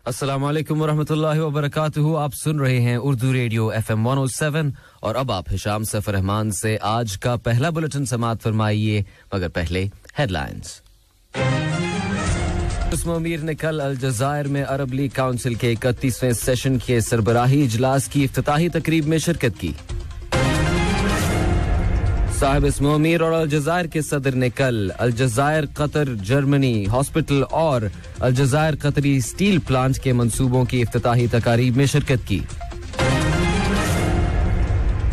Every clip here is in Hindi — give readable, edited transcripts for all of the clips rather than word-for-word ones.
अस्सलामु अलैकुम वरहमतुल्लाहि वबरकातुहू। आप सुन रहे हैं उर्दू रेडियो FM 107 और अब आप हिशाम सफर रहमान से आज का पहला बुलेटिन समाअत फरमाइए, मगर पहले हेडलाइंस। अमीर ने कल अल-जज़ायर में अरब लीग काउंसिल के 31वें सेशन के सरबराही इजलास की इफ्तिताही तकरीब में शिरकत की। साहिब इस्मो अमीर और अल-जज़ायर के सदर ने कल अल-जज़ायर कतर जर्मनी हॉस्पिटल और अल-जज़ायर कतरी स्टील प्लांट के मंसूबों की इफ्तिताही तकारीब में शिरकत की।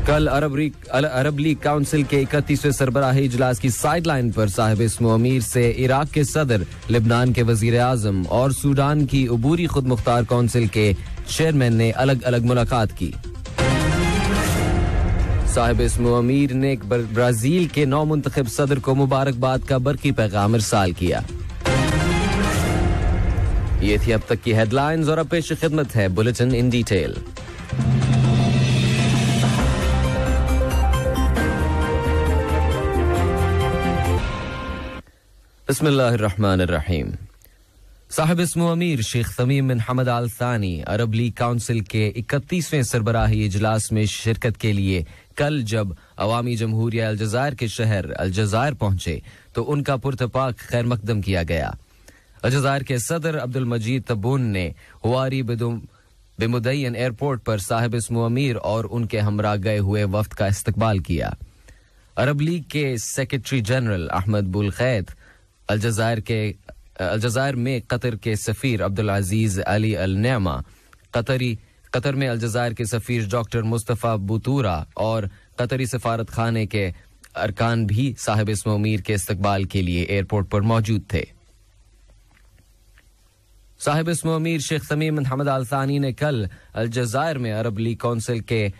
कल अरब लीग काउंसिल के 31वें सरबराही इजलास की साइडलाइन पर साहिब इस्मो अमीर से इराक के सदर, लिबनान के वजीर आजम और सूडान की अबूरी खुद मुख्तार काउंसिल के चेयरमैन ने अलग अलग मुलाकात की। साहिब इस्मो अमीर ने ब्राजील के नौ मुंतखब सदर को मुबारकबाद का बरकी पैगाम इरसाल किया। ये थी अब तक की हेडलाइंस और अब पेश खिदमत है बुलेटिन इन डिटेल। बिस्मिल्लाहिर्रहमानिर्रहीम। साहिब इस्मो अमीर शेख तमीम बिन हमद आल थानी अरब लीग काउंसिल के 31वें सरबराही इजलास में शिरकत के लिए कल जब अवामी जमहूरिया अल-जज़ायर के शहर अल-जज़ायर पहुंचे तो उनका पुरतपाक खैर मकदम किया गया। अल-जज़ायर के सदर अब्दुल मजीद तब्बून ने हुआरी बेमुदय्यन एयरपोर्ट पर साहिब इस्मो अमीर और उनके हमरा गए हुए वफ्द का इस्तकबाल किया। अरब लीग के सेक्रेटरी जनरल अहमद बुल खैत, अल-जज़ायर में कतर के सफीर अब्दुल अजीज अली अल नेमा, कतर में अल-जज़ायर के सफीर डॉक्टर मुस्तफ़ा बुतूरा और कतरी सफारत खाने के अरकान भी साहिब इस्मो अमीर के इस्तकबाल के लिए एयरपोर्ट पर मौजूद थे। साहिब इस्मो अमीर शेख तमीम बिन हमद आल थानी ने कल अल-जज़ायर में अरब लीग काउंसिल के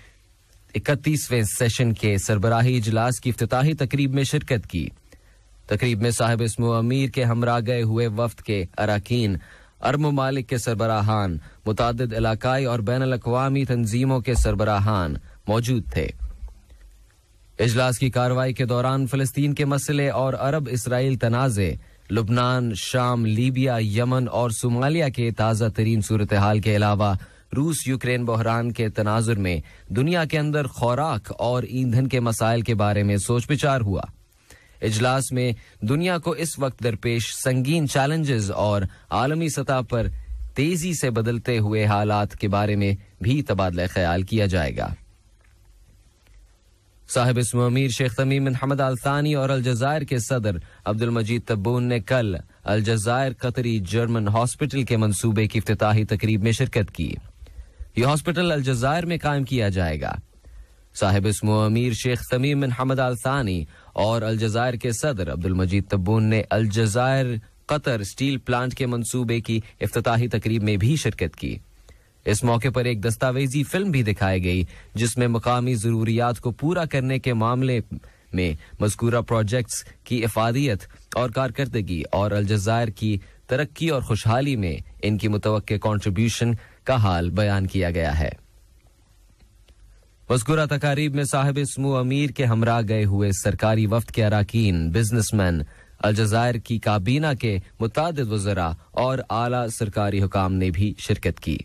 31वें सेशन के सरबराही इजलास की इफ्तिताही तकरीब में शिरकत की। तकरीब में साहिब इस्मो अमीर के हमरा गए हुए वफ्द के अरकान, अरब ममालिक के सरबराहान, मुतादिद इलाकाई और बैनुल अक़वामी तंजीमों के सरबराहान मौजूद थे। इजलास की कार्रवाई के दौरान फ़लस्तीन के मसले और अरब इसराइल तनाज़े, लुबनान, शाम, लीबिया, यमन और सोमालिया के ताज़ा तरीन सूरत हाल के अलावा रूस यूक्रेन बहरान के तनाजुर में दुनिया के अंदर खुराक और ईंधन के मसाइल के बारे में सोच विचार हुआ। इजलास में दुनिया को इस वक्त दरपेश संगीन चैलेंजेस और आलमी सतह पर तेजी से बदलते हुए हालात के बारे में भी तबादला ख्याल किया जाएगा। साहिब इस्मो अमीर शेख तमीम बिन हमद आल थानी और अल-जज़ायर के सदर अब्दुल मजीद तब्बून ने कल अल-जज़ायर कतरी जर्मन हॉस्पिटल के मंसूबे की इफ्तिताही तकरीब में शिरकत की। यह हॉस्पिटल अल-जज़ायर में कायम किया जाएगा। साहिब इस्मो अमीर शेख तमीम बिन हमद आल थानी और अल-जज़ायर के सदर अब्दुल मजीद तब्बून ने अल-जज़ायर कतर स्टील प्लांट के मंसूबे की इफ्तिताही तकरीब में भी शिरकत की। इस मौके पर एक दस्तावेजी फिल्म भी दिखाई गई जिसमें मकामी जरूरियात को पूरा करने के मामले में मज़कूरा प्रोजेक्ट्स की इफादियत और कारकर्दगी और अल-जज़ायर की तरक्की और खुशहाली में इनकी मुतवक्के कॉन्ट्रीब्यूशन का हाल बयान किया गया है। मज़कूरा तकारीब में साहिब इस्मो अमीर के हमरा गए हुए सरकारी वफ्द के अरकान, बिजनेसमैन, अल-जज़ायर की काबीना के मुतादिद वज़रा और आला सरकारी हुकाम ने भी शिरकत की।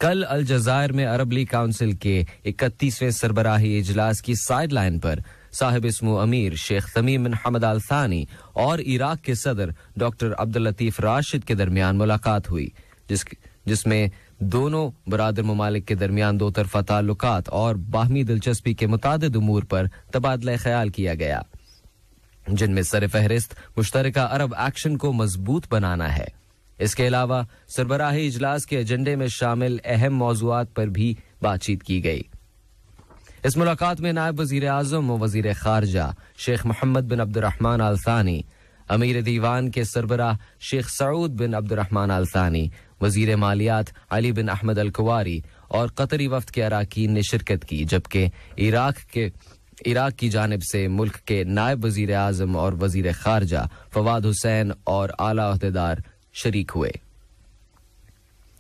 कल अल-जज़ायर में अरब लीग काउंसिल के 31वें सरबराही इजलास की साइडलाइन पर साहिब इस्मो अमीर शेख तमीम बिन हमद आल थानी और इराक के सदर डॉक्टर अब्दुल लतीफ राशिद के दरमियान मुलाकात हुई, जिसमें दोनों बरादर ममालिक के दरमियान दो तरफा ताल्लुकात और बाहमी दिलचस्पी के मुतादिद उमूर पर तबादला ख्याल किया गया, जिनमें सरफहरिस्त मुश्तरका अरब एक्शन को मजबूत बनाना है। इसके अलावा सरबराही इजलास के एजेंडे में शामिल अहम मौज़ूआत पर भी बातचीत की गई। इस मुलाकात में नायब वजीर आजम व वजीर खारजा शेख मोहम्मद बिन अब्दुर्रहमान आल थानी, अमीर दीवान के सरबराह शेख सऊद बिन अब्दुर्रहमान आल थानी, वजीर मालियात अली बिन अहमद अल कुवारी और कतरी वफ्द के अरकान ने शिरकत की, जबकि इराक की जानिब से मुल्क के नायब वजीर आजम और वजीर खारजा फवाद हुसैन और आला ओहदेदार शरीक हुए।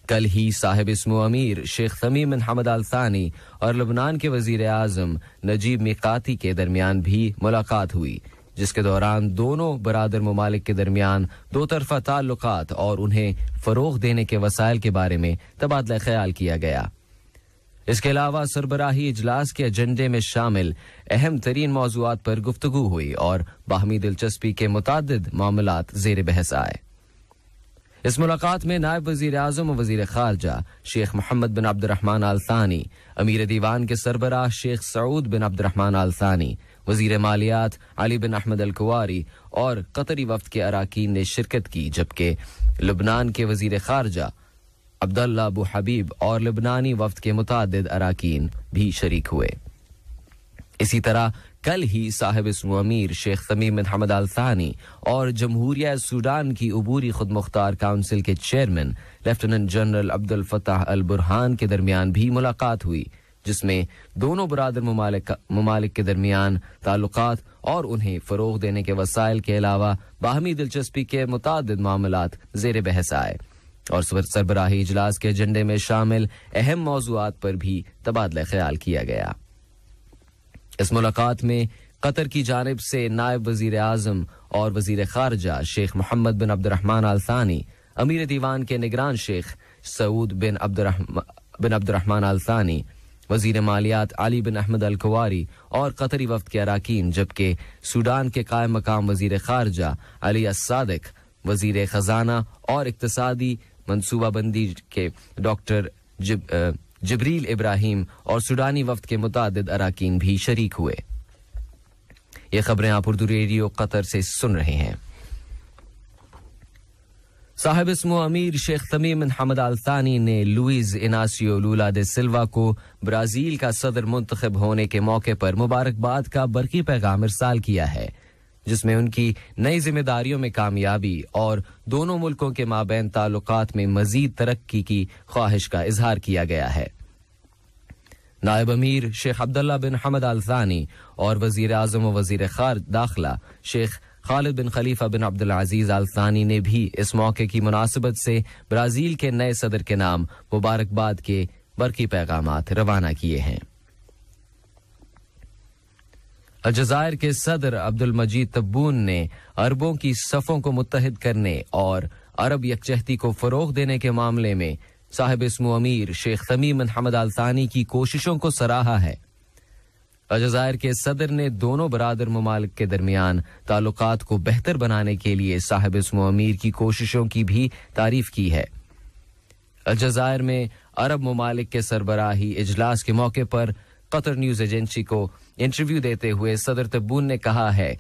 कल ही साहिब इस्मो अमीर शेख तमीम बिन हमद आल थानी और लबनान के वजीर आजम नजीब मिकाती के दरमियान भी मुलाकात हुई, जिसके दौरान दोनों बरादर ममालिक के दरमियान दो तरफा ताल्लुकात और उन्हें फरोग देने के वसाइल के बारे में तबादला ख्याल किया गया। इसके अलावा सरबराही इजलास के एजेंडे में शामिल अहम तरीन मौज़ूआत पर गुफ्तगू हुई और बाहमी दिलचस्पी के मुतादिद मामलात ज़ेर बहस आए। इस मुलाकात में नायब वज़ीर आज़म और वज़ीर ख़ारजा शेख मोहम्मद बिन अब्दुर्रहमान आल थानी, अमीर दीवान के सरबराह शेख सऊद बिन अब्दुर्रहमान आल थानी, वज़ीर मालियात अली बिन अहमद अल कुवारी और कतरी वफ्द के अराकीन ने शिरकत की, जबकि लुबनान के वज़ीर ख़ारजा अब्दुल्ला अबू हबीब और लबनानी वफ्द के मुतादिद अराकीन भी शरीक हुए। इसी तरह कल ही साहिब इस्मो अमीर शेख तमीम बिन हमद अल थानी और जमहूरिया सूडान की उबूरी खुद मुख्तार काउंसिल के chairman lieutenant general Abdul Fattah al Burhan के दरमियान भी मुलाकात हुई, जिसमें दोनों बरादर ममालिक के दरमियान ताल्लुकात और उन्हें फरोग देने के वसाइल के अलावा बाहमी दिलचस्पी के मुतादिद मामलात ज़ेर बहस आए और सरबराही इजलास के एजेंडे में शामिल अहम मौज़ूआत पर भी तबादला ख्याल किया गया। इस मुलाकात में कतर की जानिब से नायब वज़ीर आज़म और वज़ीर ख़ारजा शेख मोहम्मद बिन अब्दुर्रहमान आल थानी, अमीर दीवान के निगरान शेख सऊद बिन अब्दुर्रहमान आल थानी, वज़ीर मालियात अली बिन अहमद अल कुवारी और कतरी वफ्द के अराकीन, जबकि सूडान के कायम मकाम वज़ीर ख़ारजा अली अस्सादिक, वज़ीर ख़जाना और इक्तिसादी मनसूबाबंदी के डॉक्टर जिब्रील इब्राहिम और सूडानी वफ्द के मुतादिद अराकीन भी शरीक हुए। ये खबरें आप उर्दू रेडियो कतर से सुन रहे हैं। साहिब इस्मो अमीर शेख तमीम बिन हमद अल थानी ने लुइस इनासियो लूला दे सिल्वा को ब्राजील का सदर मुंतखब होने के मौके पर मुबारकबाद का बरकी पैगाम इरसाल किया है, जिसमें उनकी नई जिम्मेदारियों में कामयाबी और दोनों मुल्कों के माबैन ताल्लुकात में मजीद तरक्की की ख्वाहिश का इजहार किया गया है। नायब अमीर शेख अब्दुल्ला बिन हमद अल थानी और वज़ीर आज़म और वज़ीर दाखिला शेख खालिद बिन खलीफा बिन अब्दुल अजीज अल थानी ने भी इस मौके की मुनासिबत से ब्राजील के नए सदर के नाम मुबारकबाद के बरकी पैगामात रवाना किए हैं। अलजायर के सदर अब्दुल मजीद तब्बून ने अरबों की सफ़ों को मुत्तहिद करने और अरब यकजहती को फ़रोग़ देने के मामले में साहिब इस्मो अमीर शेख तमीम बिन हमद अल थानी की कोशिशों को सराहा है। अलजायर के सदर ने दोनों बरादर ममालिक के दरमियान ताल्लुकात को बेहतर बनाने के लिए साहिब इस्मो अमीर की कोशिशों की भी तारीफ की है। अलजायर में अरब ममालिक के सरबराही इजलास के मौके पर कतर न्यूज़ एजेंसी को इंटरव्यू देते हुए सदर तब्बून ने कहा है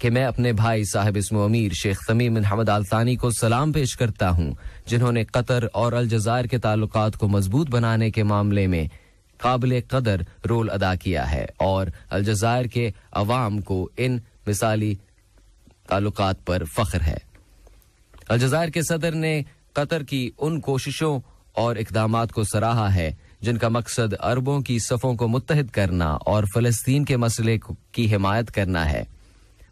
कि मैं अपने भाई साहिब इस्मो अमीर शेख तमीम बिन हमद अल थानी को सलाम पेश करता हूं, जिन्होंने कतर और अलजायर के ताल्लुकात को मजबूत बनाने के मामले में काबिल कदर रोल अदा किया है और अलजायर के अवाम को इन मिसाली ताल्लुकात पर फख्र है। अलजायर के सदर ने कतर की उन कोशिशों और इक़दामात को सराहा है जिनका मकसद अरबों की सफ़ों को मुत्तहिद करना और फ़लस्तीन के मसले की हिमायत करना है।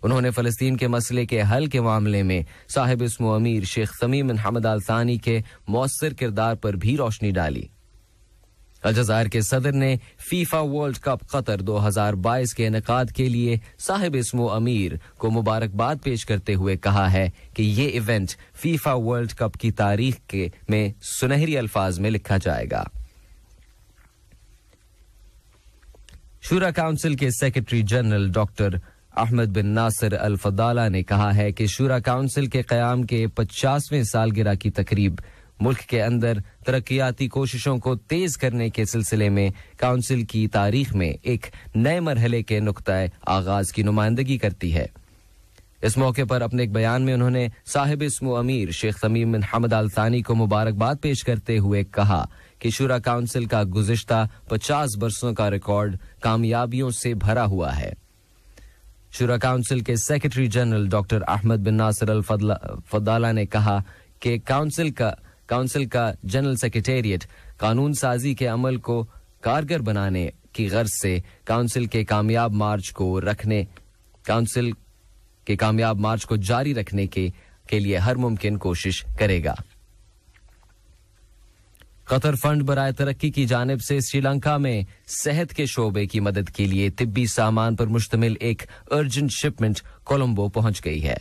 उन्होंने फ़लस्तीन के मसले के हल के मामले में साहिब इस्मो अमीर शेख तमीम बिन हमद अल थानी के मौसर किरदार पर भी रोशनी डाली। अलजायर के सदर ने फीफा वर्ल्ड कप कतर 2022 के इनेकाद के लिए साहिब इस्मो अमीर को मुबारकबाद पेश करते हुए कहा है कि ये इवेंट फीफा वर्ल्ड कप की तारीख में सुनहरी अल्फाज में लिखा जाएगा। शूरा काउंसिल के सेक्रेटरी जनरल डॉक्टर अहमद बिन नासिर अल फदाला ने कहा है कि शूरा काउंसिल के क़याम के 50वें सालगिरह की तकरीब मुल्क के अंदर तरक्याती कोशिशों को तेज करने के सिलसिले में काउंसिल की तारीख में एक नए मरहले के नुक्ताए आगाज की नुमाइंदगी करती है। इस मौके पर अपने एक बयान में उन्होंने साहिब इस्मो अमीर शेख तमीम बिन हमद अल थानी को मुबारकबाद पेश करते हुए कहा कि शूरा काउंसिल का गुज़िश्ता 50 बरसों का रिकॉर्ड कामयाबियों से भरा हुआ है। शूरा काउंसिल के सेक्रेटरी जनरल डॉक्टर अहमद बिन नासिर अल फदाला ने कहा कि काउंसिल का जनरल सेक्रेटेरिएट कानून साजी के अमल को कारगर बनाने की गर्ज से काउंसिल के कामयाब मार्च को जारी रखने के लिए हर मुमकिन कोशिश करेगा। कतर फंड बराए तरक्की की जानिब से श्रीलंका में सेहत के शोबे की मदद के लिए तिब्बी सामान पर मुश्तमिल एक अर्जेंट शिपमेंट कोलंबो पहुंच गई है।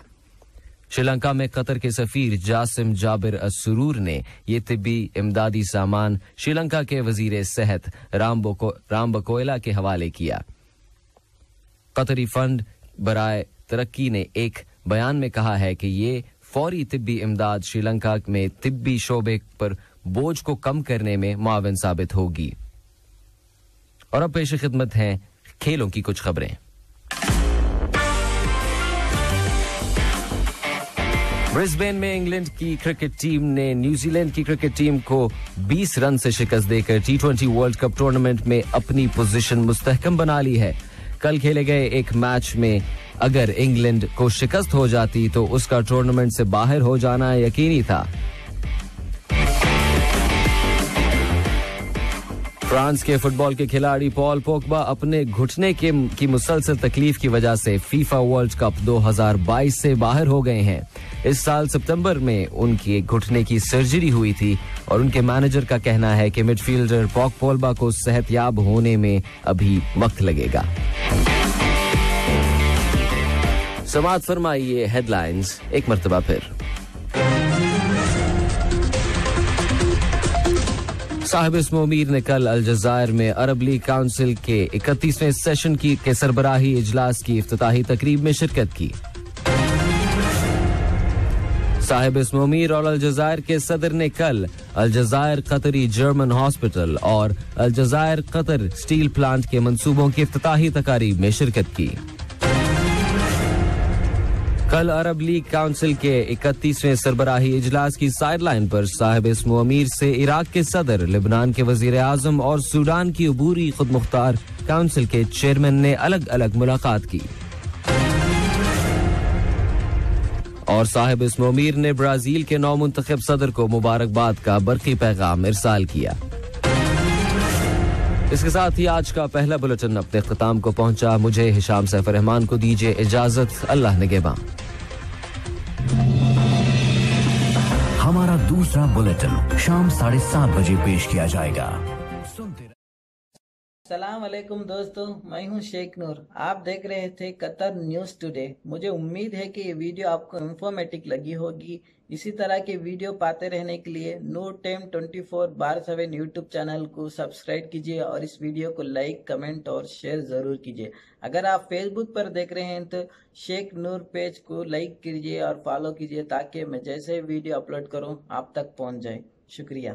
श्रीलंका में कतर के सफीर जासिम जाबिर असरूर ने ये तिब्बी इमदादी सामान श्रीलंका के वजीर सेहत राम बकोयला के हवाले किया। कतरी फंड बराए तरक्की ने एक बयान में कहा है कि ये फौरी तिब्बी इमदाद श्रीलंका में तिब्बी शोबे पर बोझ को कम करने में मुआविन साबित होगी। और अब पेश खिदमत हैं खेलों की कुछ खबरें। ब्रिस्बेन में इंग्लैंड की क्रिकेट टीम ने न्यूजीलैंड की क्रिकेट टीम को 20 रन से शिकस्त देकर T20 वर्ल्ड कप टूर्नामेंट में अपनी पोजीशन मुस्तहकम बना ली है। कल खेले गए एक मैच में अगर इंग्लैंड को शिकस्त हो जाती तो उसका टूर्नामेंट से बाहर हो जाना यकीनी था। फ्रांस के फुटबॉल के खिलाड़ी पॉल पोग्बा अपने घुटने की मुसलसल तकलीफ की वजह से फीफा वर्ल्ड कप 2022 से बाहर हो गए हैं। इस साल सितंबर में उनके घुटने की सर्जरी हुई थी और उनके मैनेजर का कहना है कि मिडफील्डर पॉग पोग्बा को सेहतयाब होने में अभी वक्त लगेगा। समाअत फरमाइए हेडलाइंस एक मर्तबा फिर। साहिब इस्म अमीर ने कल अलजज़ायर में अरब लीग काउंसिल के 31वें सेशन के सरबराही इजलास की इफ्तिताही तकरीब में शिरकत की। साहिब इस्म अमीर और अलजज़ायर के सदर ने कल अलजज़ायर कतरी जर्मन हॉस्पिटल और अलजज़ायर कतर स्टील प्लांट के मंसूबों की इफ्तिताही तकारीब में शिरकत की। कल अरब लीग काउंसिल के 31वें सरबराही इजलास की साइडलाइन पर साहिब इस्म अमीर से इराक के सदर, लिबनान के वजीर आजम और सूडान की अबूरी खुद मुख्तार काउंसिल के चेयरमैन ने अलग अलग मुलाकात की। और साहिब इस्म अमीर ने ब्राजील के नौ मुंतखब सदर को मुबारकबाद का बरकी पैगाम इरसाल किया। इसके साथ ही आज का पहला बुलेटिन अपने इख्तिताम को पहुंचा। मुझे हिशाम सैफुर रहमान को दीजिए इजाजत। अल्लाह निगहबान। हमारा दूसरा बुलेटिन शाम 7:30 बजे पेश किया जाएगा। अस्सलाम वालेकुम दोस्तों, मैं हूं शेख नूर। आप देख रहे थे कतर न्यूज़ टुडे। मुझे उम्मीद है कि ये वीडियो आपको इंफॉर्मेटिव लगी होगी। इसी तरह के वीडियो पाते रहने के लिए नूर टाइम 24/7 यूट्यूब चैनल को सब्सक्राइब कीजिए और इस वीडियो को लाइक, कमेंट और शेयर ज़रूर कीजिए। अगर आप फेसबुक पर देख रहे हैं तो शेख नूर पेज को लाइक कीजिए और फॉलो कीजिए ताकि मैं जैसे वीडियो अपलोड करूँ आप तक पहुँच जाए। शुक्रिया।